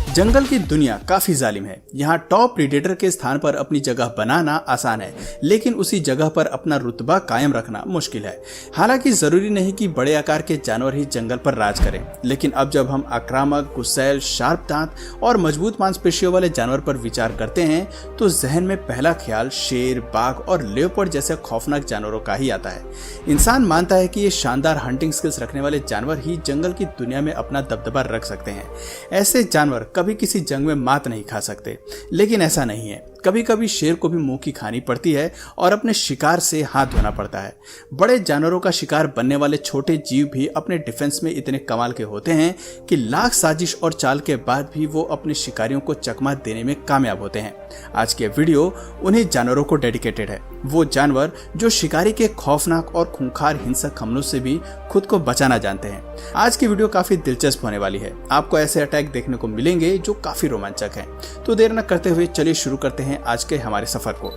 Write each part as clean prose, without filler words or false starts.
जंगल की दुनिया काफी जालिम है। यहाँ टॉप प्रीडेटर के स्थान पर अपनी जगह बनाना आसान है, लेकिन उसी जगह पर अपना रुतबा कायम रखना मुश्किल है। हालांकि जरूरी नहीं कि बड़े आकार के जानवर ही जंगल पर राज करें, लेकिन अब जब हम आक्रामक, गुस्सैल, शार्प दांत और मजबूत मांसपेशियों वाले जानवर पर विचार करते हैं तो जहन में पहला ख्याल शेर, बाघ और लेपर्ड जैसे खौफनाक जानवरों का ही आता है। इंसान मानता है कि ये शानदार हंटिंग स्किल्स रखने वाले जानवर ही जंगल की दुनिया में अपना दबदबा रख सकते हैं। ऐसे जानवर कभी किसी जंग में मात नहीं खा सकते, लेकिन ऐसा नहीं है। कभी कभी शेर को भी मुंह की खानी पड़ती है और अपने शिकार से हाथ धोना पड़ता है। बड़े जानवरों का शिकार बनने वाले छोटे जीव भी अपने डिफेंस में इतने कमाल के होते हैं कि लाख साजिश और चाल के बाद भी वो अपने शिकारियों को चकमा देने में कामयाब होते हैं। आज के वीडियो उन्हीं जानवरों को डेडिकेटेड है, वो जानवर जो शिकारी के खौफनाक और खूंखार हिंसक हमलों से भी खुद को बचाना जानते हैं। आज की वीडियो काफी दिलचस्प होने वाली है। आपको ऐसे अटैक देखने को मिलेंगे जो काफी रोमांचक हैं। तो देर न करते हुए चलिए शुरू करते हैं आज के हमारे सफर को।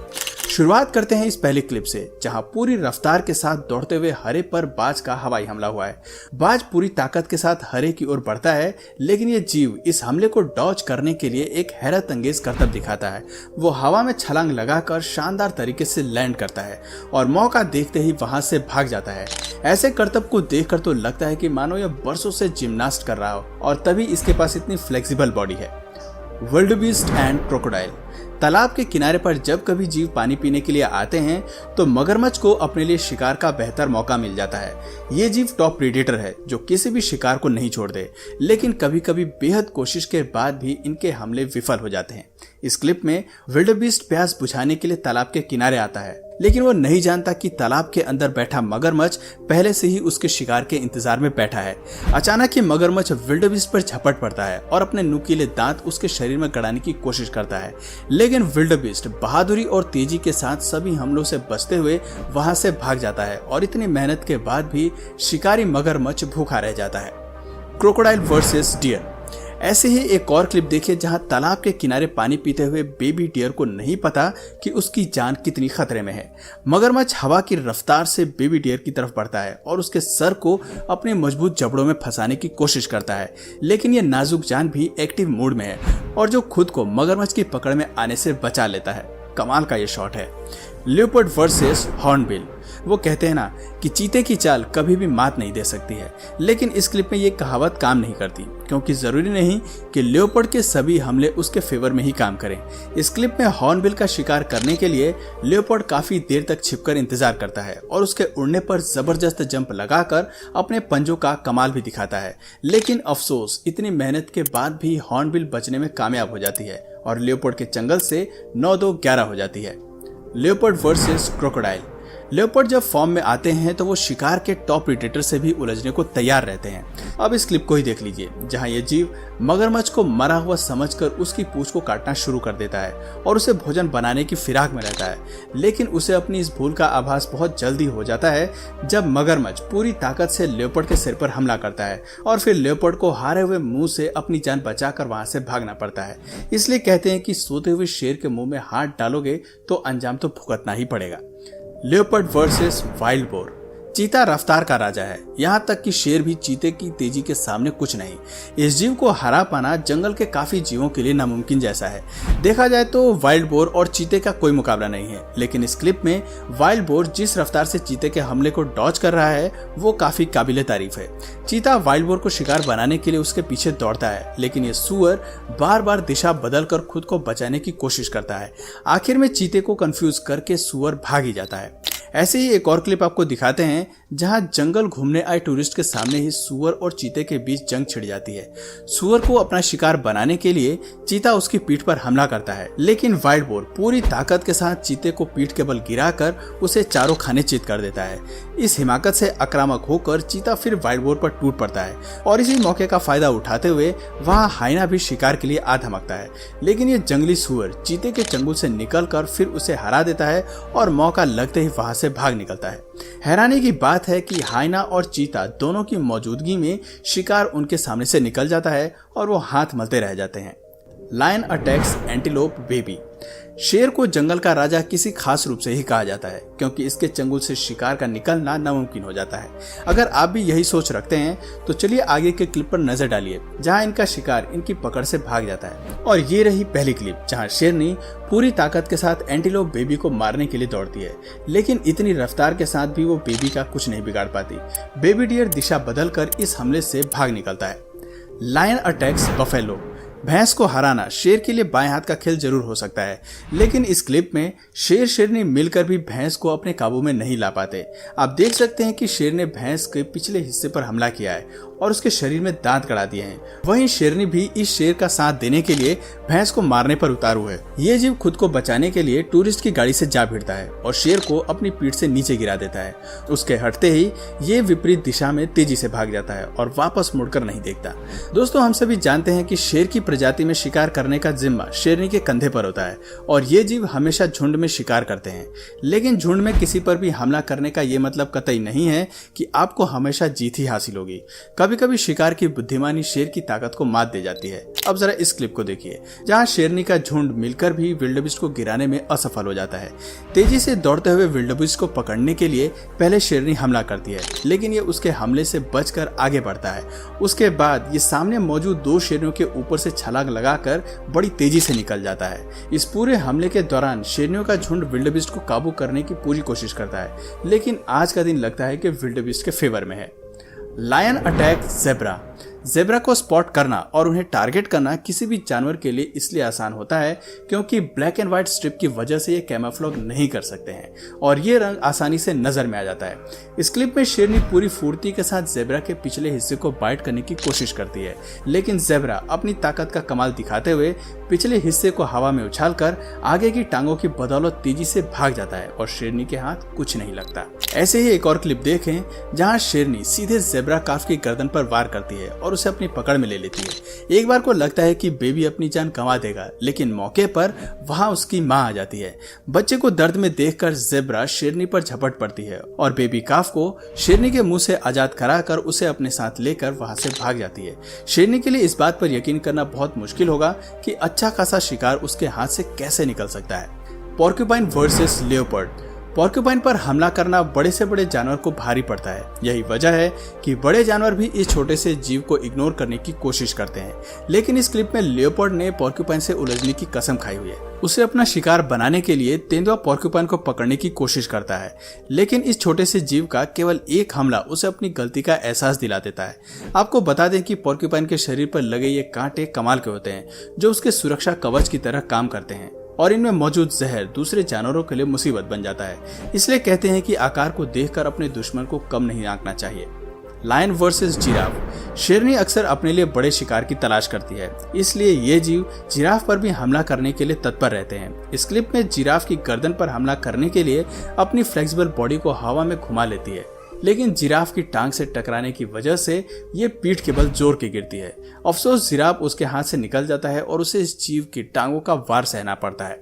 शुरुआत करते हैं इस पहली क्लिप से, जहां पूरी रफ्तार के साथ दौड़ते हुए हरे पर बाज का हवाई हमला हुआ है। बाज पूरी ताकत के साथ हरे की ओर बढ़ता है, लेकिन ये जीव इस हमले को डॉज करने के लिए एक हैरत अंगेज करतब दिखाता है। वो हवा में छलांग लगाकर शानदार तरीके से लैंड करता है और मौका देखते ही वहां से भाग जाता है। ऐसे करतब को देखकर तो लगता है कि मानो यह बरसों से जिम्नास्ट कर रहा हो, और तभी इसके पास इतनी फ्लेक्सिबल बॉडी है। Wildebeest and crocodile. तालाब के किनारे पर जब कभी जीव पानी पीने के लिए आते हैं तो मगरमच्छ को अपने लिए शिकार का बेहतर मौका मिल जाता है। ये जीव टॉप प्रीडेटर है जो किसी भी शिकार को नहीं छोड़ दे, लेकिन कभी कभी बेहद कोशिश के बाद भी इनके हमले विफल हो जाते हैं। इस क्लिप में विल्डेबीस्ट प्यास बुझाने के लिए तालाब के किनारे आता है, लेकिन वो नहीं जानता कि तालाब के अंदर बैठा मगरमच्छ पहले से ही उसके शिकार के इंतजार में बैठा है। अचानक ही मगरमच्छ विल्डेबीस्ट पर झपट पड़ता है और अपने नुकीले दांत उसके शरीर में गड़ाने की कोशिश करता है, लेकिन विल्डेबीस्ट बहादुरी और तेजी के साथ सभी हमलों से बचते हुए वहां से भाग जाता है और इतनी मेहनत के बाद भी शिकारी मगरमच्छ भूखा रह जाता है। Crocodile versus deer. ऐसे ही एक और क्लिप देखिए जहां तालाब के किनारे पानी पीते हुए बेबी डियर को नहीं पता कि उसकी जान कितनी खतरे में है। मगरमच्छ हवा की रफ्तार से बेबी डियर की तरफ बढ़ता है और उसके सर को अपने मजबूत जबड़ों में फंसाने की कोशिश करता है, लेकिन यह नाजुक जान भी एक्टिव मूड में है और जो खुद को मगरमच्छ की पकड़ में आने से बचा लेता है। कमाल का ये शॉट है। Leopard versus hornbill. वो कहते हैं ना कि चीते की चाल कभी भी मात नहीं दे सकती है, लेकिन इस क्लिप में ये कहावत काम नहीं करती, क्योंकि जरूरी नहीं कि लेपर्ड के सभी हमले उसके फेवर में ही काम करें। इस क्लिप में हॉर्नबिल का शिकार करने के लिए लेपर्ड काफी देर तक छिपकर इंतजार करता है और उसके उड़ने पर जबरदस्त जंप लगाकर अपने पंजों का कमाल भी दिखाता है, लेकिन अफसोस इतनी मेहनत के बाद भी हॉर्नबिल बचने में कामयाब हो जाती है और लेपर्ड के चंगल से 9-2-11 हो जाती है। Leopard versus crocodile. लेपर्ड जब फॉर्म में आते हैं तो वो शिकार के टॉप प्रीडेटर से भी उलझने को तैयार रहते हैं। अब इस क्लिप को ही देख लीजिए, जहां ये जीव मगरमच्छ को मरा हुआ समझकर उसकी पूंछ को काटना शुरू कर देता है और उसे भोजन बनाने की फिराक में रहता है, लेकिन उसे अपनी इस भूल का आभास बहुत जल्दी हो जाता है जब मगरमच्छ पूरी ताकत से लेपर्ड के सिर पर हमला करता है और फिर लेपर्ड को हारे हुए मुंह से अपनी जान बचाकर वहां से भागना पड़ता है। इसलिए कहते हैं कि सोते हुए शेर के मुंह में हाथ डालोगे तो अंजाम तो भुगतना ही पड़ेगा। Leopard versus wild boar. चीता रफ्तार का राजा है, यहाँ तक कि शेर भी चीते की तेजी के सामने कुछ नहीं। इस जीव को हरा पाना जंगल के काफी जीवों के लिए नामुमकिन जैसा है। देखा जाए तो वाइल्ड बोर और चीते का कोई मुकाबला नहीं है, लेकिन इस क्लिप में वाइल्ड बोर जिस रफ्तार से चीते के हमले को डॉज कर रहा है वो काफी काबिले तारीफ है। चीता वाइल्ड बोर को शिकार बनाने के लिए उसके पीछे दौड़ता है, लेकिन ये सुअर बार बार दिशा बदलकर खुद को बचाने की कोशिश करता है। आखिर में चीते को कंफ्यूज करके सुअर भाग ही जाता है। ऐसे ही एक और क्लिप आपको दिखाते हैं जहां जंगल घूमने आए टूरिस्ट के सामने ही सुअर और चीते के बीच जंग छिड़ जाती है। सुअर को अपना शिकार बनाने के लिए चीता उसकी पीठ पर हमला करता है, लेकिन वाइल्ड बोर पूरी ताकत के साथ चीते को पीठ के बल गिराकर उसे चारों खाने चित कर देता है। इस हिमाकत से आक्रामक होकर चीता फिर वाइल्ड बोर पर टूट पड़ता है और इसी मौके का फायदा उठाते हुए वहां हाइना भी शिकार के लिए आ धमकता है, लेकिन ये जंगली सुअर चीते के चंगुल से निकलकर फिर उसे हरा देता है और मौका लगते ही वहां से भाग निकलता है। हैरानी की बात है कि हाइना और चीता दोनों की मौजूदगी में शिकार उनके सामने से निकल जाता है और वो हाथ मलते रह जाते हैं। Lion attacks antelope baby. शेर को जंगल का राजा किसी खास रूप से ही कहा जाता है क्योंकि इसके चंगुल से शिकार का निकलना नामुमकिन हो जाता है। अगर आप भी यही सोच रखते हैं तो चलिए आगे के क्लिप पर नजर डालिए जहां इनका शिकार इनकी पकड़ से भाग जाता है। और ये रही पहली क्लिप जहां शेरनी पूरी ताकत के साथ एंटीलोप बेबी को मारने के लिए दौड़ती है, लेकिन इतनी रफ्तार के साथ भी वो बेबी का कुछ नहीं बिगाड़ पाती। बेबी डियर दिशा बदलकर इस हमले से भाग निकलता है। Lion attacks buffalo. भैंस को हराना शेर के लिए बाएं हाथ का खेल जरूर हो सकता है, लेकिन इस क्लिप में शेर शेरनी मिलकर भी भैंस को अपने काबू में नहीं ला पाते। आप देख सकते हैं कि शेर ने भैंस के पिछले हिस्से पर हमला किया है और उसके शरीर में दांत गड़ा दिए हैं। वहीं शेरनी भी इस शेर का साथ देने के लिए भैंस को मारने पर उतारू है। ये जीव खुद को बचाने के लिए टूरिस्ट की गाड़ी से जा भिड़ता है और शेर को अपनी पीठ से नीचे गिरा देता है। उसके हटते ही ये विपरीत दिशा में तेजी से भाग जाता है और वापस मुड़कर नहीं देखता। दोस्तों, हम सभी जानते हैं कि शेर की प्रजाति में शिकार करने का जिम्मा शेरनी के कंधे पर होता है और ये जीव हमेशा झुंड में शिकार करते हैं। लेकिन झुंड में किसी पर भी हमला करने का ये मतलब कतई नहीं है कि आपको हमेशा जीत ही हासिल होगी। कभी कभी शिकार की बुद्धिमानी शेर की ताकत को मात दे जाती है। अब जरा इस क्लिप को देखिए जहां शेरनी का झुंड मिलकर भी विल्डेबीस्ट को गिराने में असफल हो जाता है। तेजी से दौड़ते हुए विल्डेबीस्ट को पकड़ने के लिए पहले शेरनी हमला करती है, लेकिन ये उसके हमले से बचकर आगे बढ़ता है। उसके बाद ये सामने मौजूद दो शेरनियों के ऊपर से छलांग लगाकर बड़ी तेजी से निकल जाता है। इस पूरे हमले के दौरान शेरनियों का झुंड विल्डेबीस्ट को काबू करने की पूरी कोशिश करता है, लेकिन आज का दिन लगता है कि विल्डेबीस्ट के फेवर में है। Lion attack zebra. ज़ेब्रा को स्पॉट करना और उन्हें टारगेट करना किसी भी जानवर के लिए इसलिए आसान होता है क्योंकि ब्लैक एंड व्हाइट स्ट्रिप की वजह से ये कैमोफ्लेज नहीं कर सकते हैं और ये रंग आसानी से नजर में आ जाता है। इस क्लिप में शेरनी पूरी फुर्ती के साथ ज़ेब्रा के पिछले हिस्से को बाइट करने की कोशिश करती है, लेकिन ज़ेब्रा अपनी ताकत का कमाल दिखाते हुए पिछले हिस्से को हवा में उछालकर आगे की टांगों की बदौलत तेजी से भाग जाता है और शेरनी के हाथ कुछ नहीं लगता। ऐसे ही एक और क्लिप देखें जहां शेरनी सीधे ज़ेब्रा काफ की गर्दन पर वार करती है और उसे अपनी पकड़ में ले लेती है। एक बार को लगता है कि बेबी अपनी जान गंवा देगा, लेकिन मौके पर वहां उसकी मां आ जाती है। बच्चे को दर्द में देखकर ज़ेब्रा शेरनी पर झपट पड़ती है और बेबी काफ को शेरनी के मुंह से आजाद कराकर उसे अपने साथ लेकर वहां से भाग जाती है। शेरनी के लिए इस बात पर यकीन करना बहुत मुश्किल होगा कि अच्छा खासा शिकार उसके हाथ से कैसे निकल सकता है। Porcupine versus leopard. पोर्क्यूपाइन पर हमला करना बड़े से बड़े जानवर को भारी पड़ता है। यही वजह है कि बड़े जानवर भी इस छोटे से जीव को इग्नोर करने की कोशिश करते हैं, लेकिन इस क्लिप में लियोपर्ड ने पोर्क्यूपाइन से उलझने की कसम खाई हुई है। उसे अपना शिकार बनाने के लिए तेंदुआ पोर्क्यूपाइन को पकड़ने की कोशिश करता है, लेकिन इस छोटे से जीव का केवल एक हमला उसे अपनी गलती का एहसास दिला देता है। आपको बता दें कि पोर्क्यूपाइन के शरीर पर लगे ये कांटे कमाल के होते हैं जो उसके सुरक्षा कवच की तरह काम करते हैं और इनमें मौजूद जहर दूसरे जानवरों के लिए मुसीबत बन जाता है। इसलिए कहते हैं कि आकार को देखकर अपने दुश्मन को कम नहीं आंकना चाहिए। Lion versus giraffe. शेरनी अक्सर अपने लिए बड़े शिकार की तलाश करती है, इसलिए ये जीव जिराफ पर भी हमला करने के लिए तत्पर रहते हैं। इस क्लिप में जिराफ की गर्दन पर हमला करने के लिए अपनी फ्लेक्सिबल बॉडी को हवा में घुमा लेती है, लेकिन जिराफ की टांग से टकराने की वजह से ये पीठ के बल जोर के गिरती है। अफसोस जिराफ उसके हाथ से निकल जाता है और उसे इस जीव की टांगों का वार सहना पड़ता है।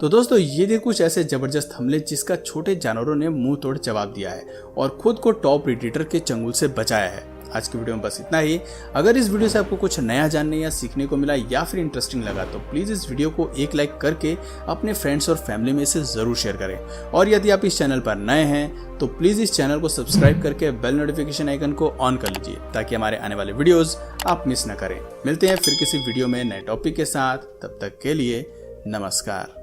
तो दोस्तों, ये थे कुछ ऐसे जबरदस्त हमले जिसका छोटे जानवरों ने मुंह तोड़ जवाब दिया है और खुद को टॉप प्रीडेटर के चंगुल से बचाया है। आज की वीडियो में बस इतना ही। अगर इस वीडियो से आपको कुछ नया जानने या सीखने को मिला या फिर इंटरेस्टिंग लगा तो प्लीज इस वीडियो को एक लाइक करके अपने फ्रेंड्स और फैमिली में इसे जरूर शेयर करें। और यदि आप इस चैनल पर नए हैं तो प्लीज इस चैनल को सब्सक्राइब करके बेल नोटिफिकेशन आइकन को ऑन कर लीजिए ताकि हमारे आने वाले वीडियोस आप मिस न करें। मिलते हैं फिर किसी वीडियो में नए टॉपिक के साथ, तब तक के लिए नमस्कार।